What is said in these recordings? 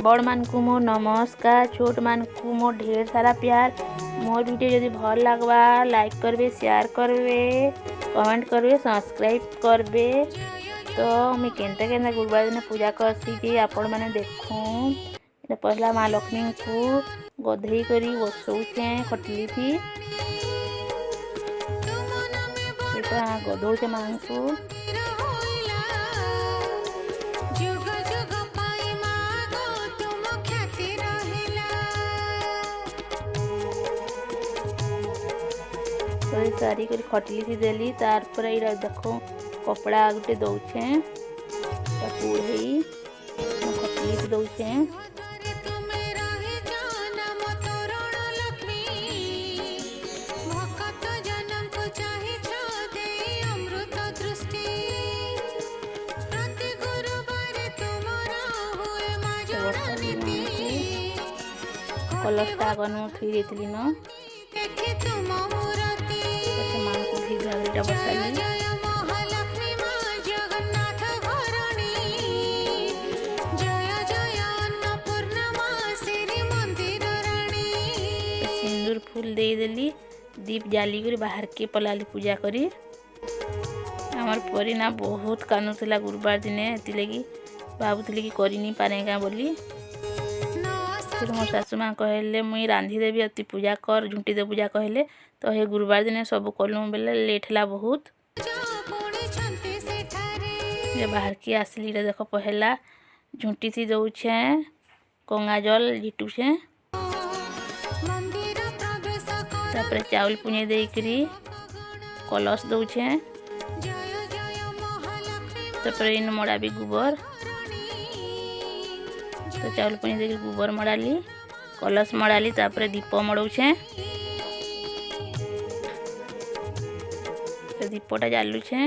बड़ मान को मो नमस्कार, छोट मान को मो ढेर सारा प्यार। मोर वीडियो जदि भल लगवा लाइक करबे, शेयर करबे, कमेंट करबे, सब्सक्राइब करबे। तो मुझे केनता केनता गुरुवार दिन पूजा करसी कि आपण मैंने देखूँ। पहला माँ लक्ष्मी को गधई करी बसौचे खटली थी गधौचे माँ को। तो सारी कर खटली थी देली तार पर इरा देखो कपड़ा गुटे दौचे खटली थी दौचे। कलश आगन थी न माँ को भी घागरीटा बसाली। सिंदूर फूल दे देली, दीप जाली कर बाहर के पलाली पूजा करी। आमर परी ना बहुत कानुला गुरुवार दिने लगी भावुली कि करनी पारे क्या बोली। फिर मोर सासू माँ कहले मुई रांधी देवी अति पूजा कर झुंटी दे पूजा कहले। तो हे गुरुवार दिन सब कलु बेले लेट है बहुत। ये बाहर की आसली देख पहला झुंटी थी दौछे कंगा जल झिटुछे तापर चाउल पुणे देकरी कलश दौछे तापर इन मड़ा भी गोबर। तो चाउल पुणी देकर गोबर मड़ाली कलश मड़ाली तापर दीप मड़ौछे। तो दीपटा जालुछे।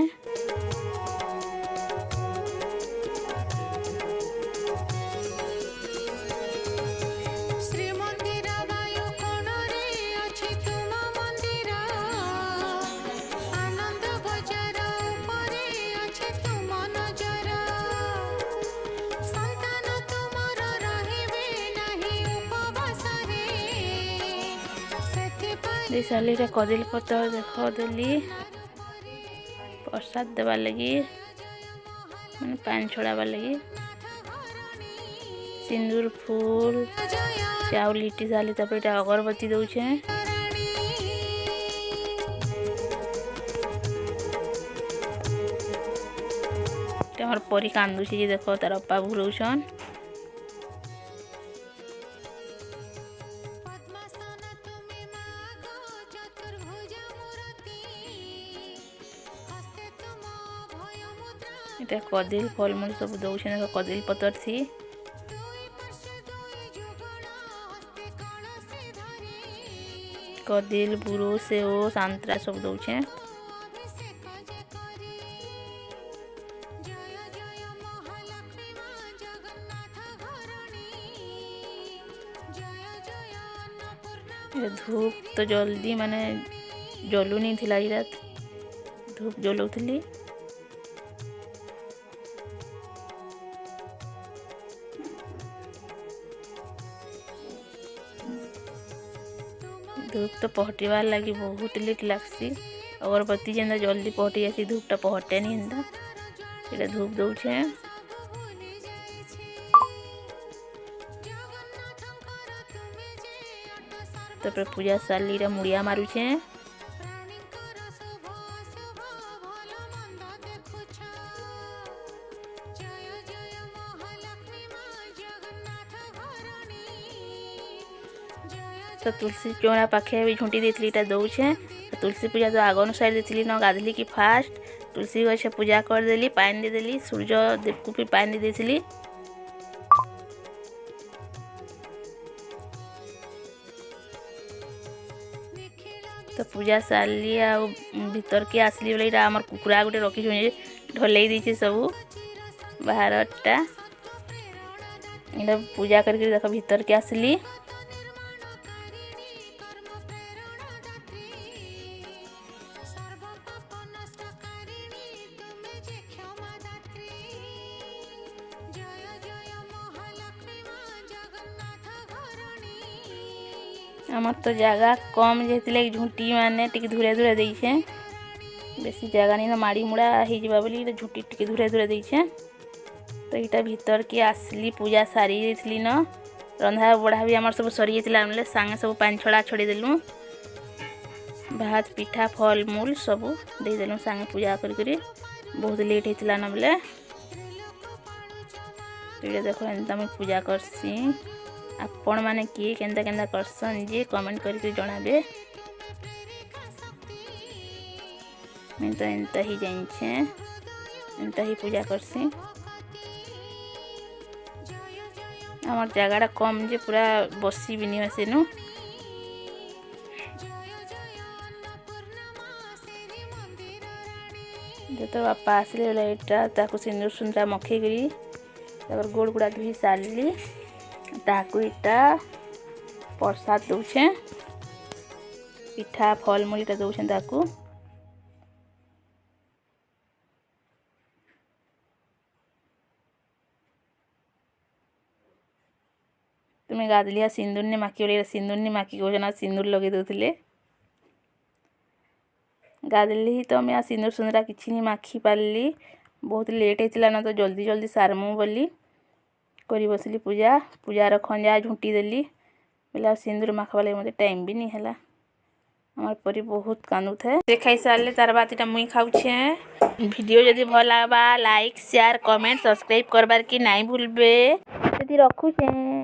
साली कदली पतर देख देली प्रसाद देवार लगी मैंने पान छड़ाबार लगी। सिंदूर फूल चाउल लिटी साली तापर अगरबत्ती दौछे। हमार परी कांदुची देख तार अपा भूलौछन। कदली फलमूल सब दौछे कदली पतर थी। कदली बुरो सेओ सांतरा सब दौछे। धूप तो जल्दी माने जलू नहीं थिला रात धूप जलाउली। धूप तो पहटिबार लगी बहुत लेट लगसी। अगरबत्ती जेंदा जल्दी पहटी जासी धूपटा पहटे नहीं हेंदा ये धूप दौछे। तापर पूजा साली मुड़िया मारुछे। तो तुलसी चौरा पाखे भी झुंटी देती दौछे। तुलसी पूजा तो आगन साइड देती न गाधली कि फास्ट तुलसी गछ पूजा करदेली पानी देदेली सूर्य देव को भी पानी देदेली। तो पूजा सारी भीतर के आसली बोले आमर कुकुरा गोटे रखी ढलई देछे सब बाहरटा पूजा करके देख भीतर के आसली। आमर तो जगह कम जेते झुंटी माने टिके धुरे धुरे देछे बेसी जगह नहीं माड़ी मुड़ा हो जावा बोली झुंटी टिके धुरे धुरे देछे। तो यहाँ भीतर के आसली पूजा सारी देली न रंधा बढ़ा भी आमर सब सरी जाता सांगे सब पान छड़ा छड़ी देलु भात पिठा फल मूल सब देदेलु सांगे पूजा करी बहुत लेट होता न बोले। तो ये देखो एंता मुझे पूजा करसी आपण माने किए केंता केंता करसन जे कमेंट करके जणाबे। मैं तो एंता ही जाइछे एंता ही पूजा करसी आमर जगह कम जे पूरा बसी भी नहीं सेनु। जो बापा आसले यहाँ सिंदूर सुंदरा मखेकरी गोड़ गुड़ा धुई सारली ताकू इटा प्रसाद दौचे पिठा फल मूल इटा दौचे ताकू तुम्हें गाधलिया सिंदूर ने माखी बोले सिंदूर ने माखी कौन सिंदूर लगे दौले गाधली तो मैं सिंदूर सुंदरा किसी नहीं माखी पारली बहुत लेट होता ना तो जल्दी जल्दी सारमु बोली करी बसली पूजा पूजार खंजा झुंटी देली बोले सिंदूर माखवा लगे मत टाइम भी नहीं है हमार परी बहुत कांदू थे देखा सारे तार बात इटा मुई खाऊे वीडियो जदि भल लगा लाइक शेयर कमेंट सब्सक्राइब करबार की नहीं भूलबे रखुचे।